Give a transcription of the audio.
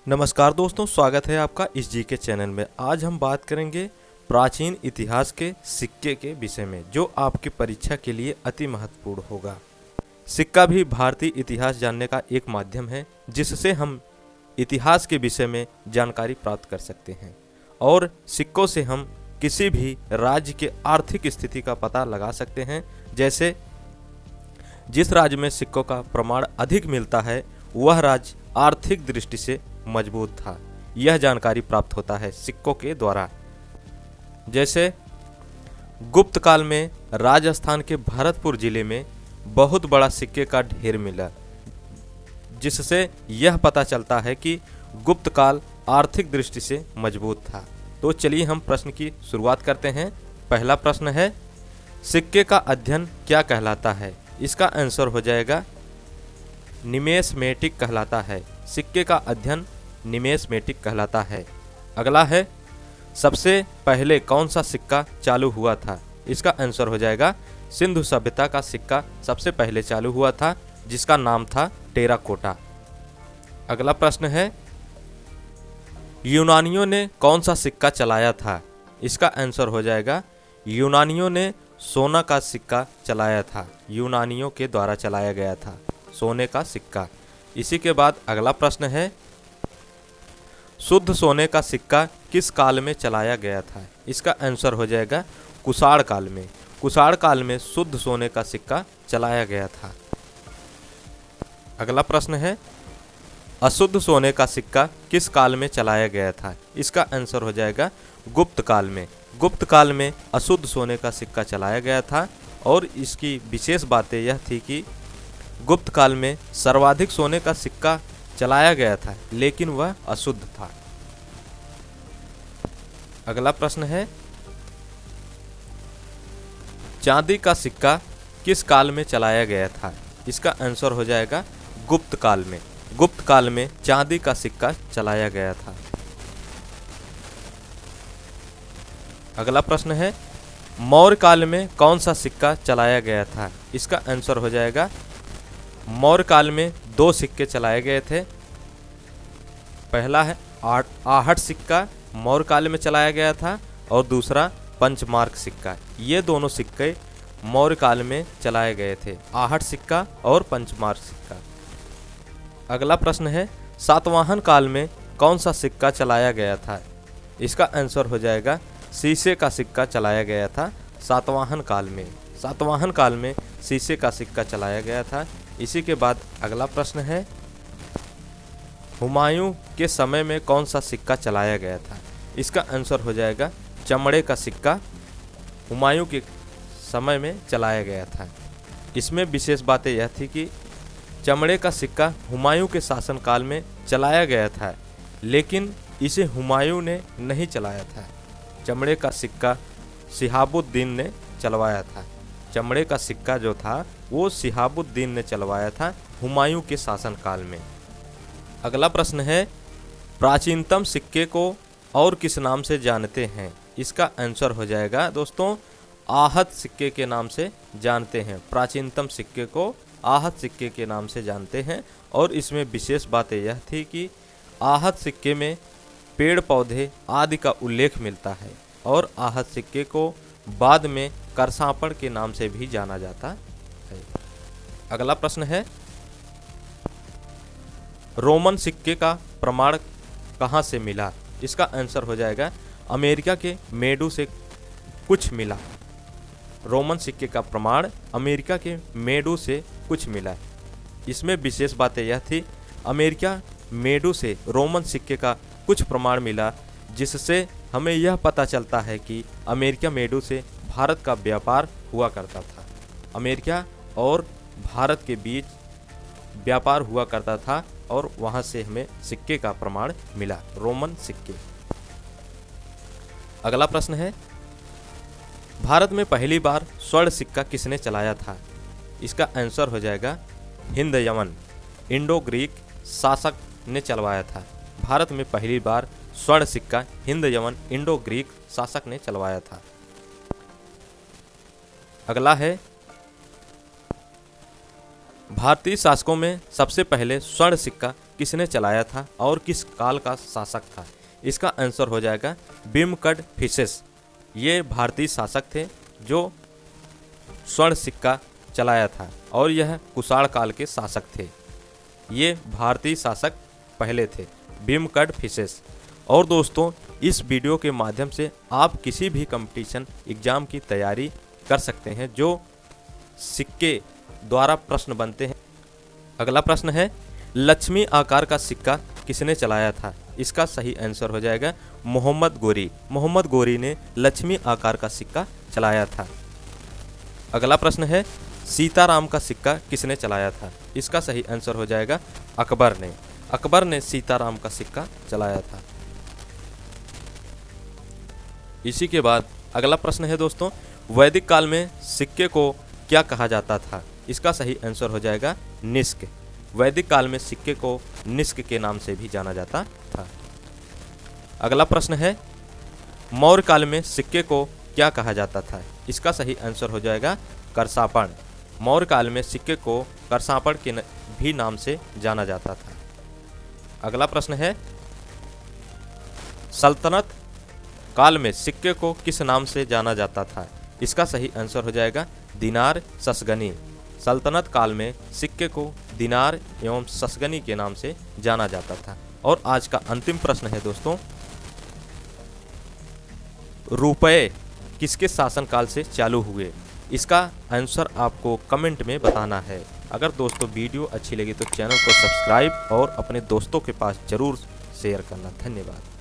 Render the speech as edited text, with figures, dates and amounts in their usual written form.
नमस्कार दोस्तों, स्वागत है आपका इस जीके चैनल में। आज हम बात करेंगे प्राचीन इतिहास के सिक्के के विषय में, जो आपकी परीक्षा के लिए अति महत्वपूर्ण होगा। सिक्का भी भारतीय इतिहास जानने का एक माध्यम है, जिससे हम इतिहास के विषय में जानकारी प्राप्त कर सकते हैं और सिक्कों से हम किसी भी राज्य के आर्थिक स्थिति का पता लगा सकते हैं। जैसे जिस राज्य में सिक्कों का प्रमाण अधिक मिलता है, वह राज्य आर्थिक दृष्टि से मजबूत था। यह जानकारी प्राप्त होता है सिक्कों के द्वारा। जैसे गुप्त काल में राजस्थान के भरतपुर जिले में बहुत बड़ा सिक्के का ढेर मिला, जिससे यह पता चलता है कि गुप्त काल आर्थिक दृष्टि से मजबूत था। तो चलिए हम प्रश्न की शुरुआत करते हैं। पहला प्रश्न है, सिक्के का अध्ययन क्या कहलाता है? इसका आंसर हो जाएगा निमेस्मेटिक कहलाता है। सिक्के का अध्ययन निमेस्मेटिक कहलाता है। अगला है, सबसे पहले कौन सा सिक्का चालू हुआ था? इसका आंसर हो जाएगा सिंधु सभ्यता का सिक्का सबसे पहले चालू हुआ था, जिसका नाम था टेराकोटा। अगला प्रश्न है, यूनानियों ने कौन सा सिक्का चलाया था? इसका आंसर हो जाएगा यूनानियों ने सोना का सिक्का चलाया था। यूनानियों के द्वारा चलाया गया था सोने का सिक्का। इसी के बाद अगला प्रश्न है, शुद्ध सोने का सिक्का किस काल में चलाया गया था? इसका आंसर हो जाएगा कुषाण काल में। कुषाण काल में शुद्ध सोने का सिक्का चलाया गया था। अगला प्रश्न है, अशुद्ध सोने का सिक्का किस काल में चलाया गया था? इसका आंसर हो जाएगा गुप्त काल में। गुप्त काल में अशुद्ध सोने का सिक्का चलाया गया था और इसकी विशेष बातें यह थी कि गुप्त काल में सर्वाधिक सोने का सिक्का चलाया गया था, लेकिन वह अशुद्ध था। अगला प्रश्न है, चांदी का सिक्का किस काल में चलाया गया था? इसका आंसर हो जाएगा गुप्त काल में। गुप्त काल में चांदी का सिक्का चलाया गया था। अगला प्रश्न है, मौर्य काल में कौन सा सिक्का चलाया गया था? इसका आंसर हो जाएगा मौर्य काल में दो सिक्के चलाए गए थे। पहला है आहट सिक्का, मौर्य काल में चलाया गया था, और दूसरा पंचमार्क सिक्का। ये दोनों सिक्के मौर्य काल में चलाए गए थे, आहट सिक्का और पंचमार्क सिक्का। अगला प्रश्न है, सातवाहन काल में कौन सा सिक्का चलाया गया था? इसका आंसर हो जाएगा शीशे का सिक्का चलाया गया था सातवाहन काल में। सातवाहन काल में शीशे का सिक्का चलाया गया था। इसी के बाद अगला प्रश्न है, हुमायूं के समय में कौन सा सिक्का चलाया गया था? इसका आंसर हो जाएगा चमड़े का सिक्का हुमायूं के समय में चलाया गया था। इसमें विशेष बातें यह थी कि चमड़े का सिक्का हुमायूं के शासनकाल में चलाया गया था, लेकिन इसे हुमायूं ने नहीं चलाया था। चमड़े का सिक्का शिहाबुद्दीन ने चलवाया था। चमड़े का सिक्का जो था वो शिहाबुद्दीन ने चलवाया था हुमायूं के शासनकाल में। अगला प्रश्न है, प्राचीनतम सिक्के को और किस नाम से जानते हैं? इसका आंसर हो जाएगा दोस्तों आहत सिक्के के नाम से जानते हैं। प्राचीनतम सिक्के को आहत सिक्के के नाम से जानते हैं, और इसमें विशेष बातें यह थी कि आहत सिक्के में पेड़ पौधे आदि का उल्लेख मिलता है, और आहत सिक्के को बाद में करसापड़ के नाम से भी जाना जाता है। अगला प्रश्न है, रोमन सिक्के का प्रमाण कहाँ से मिला? इसका आंसर हो जाएगा अमेरिका के मेडू से कुछ मिला। रोमन सिक्के का प्रमाण अमेरिका के मेडू से कुछ मिला। इसमें विशेष बातें यह थी, अमेरिका मेडू से रोमन सिक्के का कुछ प्रमाण मिला, जिससे हमें यह पता चलता है कि अमेरिका मेडू से भारत का व्यापार हुआ करता था। अमेरिका और भारत के बीच व्यापार हुआ करता था, और वहां से हमें सिक्के का प्रमाण मिला, रोमन सिक्के। अगला प्रश्न है, भारत में पहली बार स्वर्ण सिक्का किसने चलाया था? इसका आंसर हो जाएगा हिंद यमन इंडो ग्रीक शासक ने चलवाया था। भारत में पहली बार स्वर्ण सिक्का हिंद यमन इंडो ग्रीक शासक ने चलवाया था। अगला है, भारतीय शासकों में सबसे पहले स्वर्ण सिक्का किसने चलाया था और किस काल का शासक था? इसका आंसर हो जाएगा बिमकडफिसेस। ये भारतीय शासक थे जो स्वर्ण सिक्का चलाया था और यह कुषाण काल के शासक थे। ये भारतीय शासक पहले थे, बिमकडफिसेस। और दोस्तों, इस वीडियो के माध्यम से आप किसी भी कंपटीशन एग्जाम की तैयारी कर सकते हैं जो सिक्के द्वारा प्रश्न बनते हैं। अगला प्रश्न है, लक्ष्मी आकार का सिक्का किसने चलाया था? इसका सही आंसर हो जाएगा मोहम्मद गोरी। मोहम्मद गोरी ने लक्ष्मी आकार का सिक्का चलाया था। अगला प्रश्न है, सीताराम का सिक्का किसने चलाया था? इसका सही आंसर हो जाएगा अकबर ने। अकबर ने सीताराम का सिक्का चलाया था। इसी के बाद अगला प्रश्न है दोस्तों, वैदिक काल में सिक्के को क्या कहा जाता था? इसका सही आंसर हो जाएगा निष्क। वैदिक काल में सिक्के को निष्क के नाम से भी जाना जाता था। अगला प्रश्न है, मौर्य काल में सिक्के को क्या कहा जाता था? इसका सही आंसर हो जाएगा करसापण। मौर्य काल में सिक्के को करसापण के भी नाम से जाना जाता था। अगला प्रश्न है, सल्तनत काल में सिक्के को किस नाम से जाना जाता था? इसका सही आंसर हो जाएगा दिनार ससगनी। सल्तनत काल में सिक्के को दिनार एवं ससगनी के नाम से जाना जाता था। और आज का अंतिम प्रश्न है दोस्तों, रुपए किसके शासनकाल से चालू हुए? इसका आंसर आपको कमेंट में बताना है। अगर दोस्तों वीडियो अच्छी लगी तो चैनल को सब्सक्राइब और अपने दोस्तों के पास जरूर शेयर करना। धन्यवाद।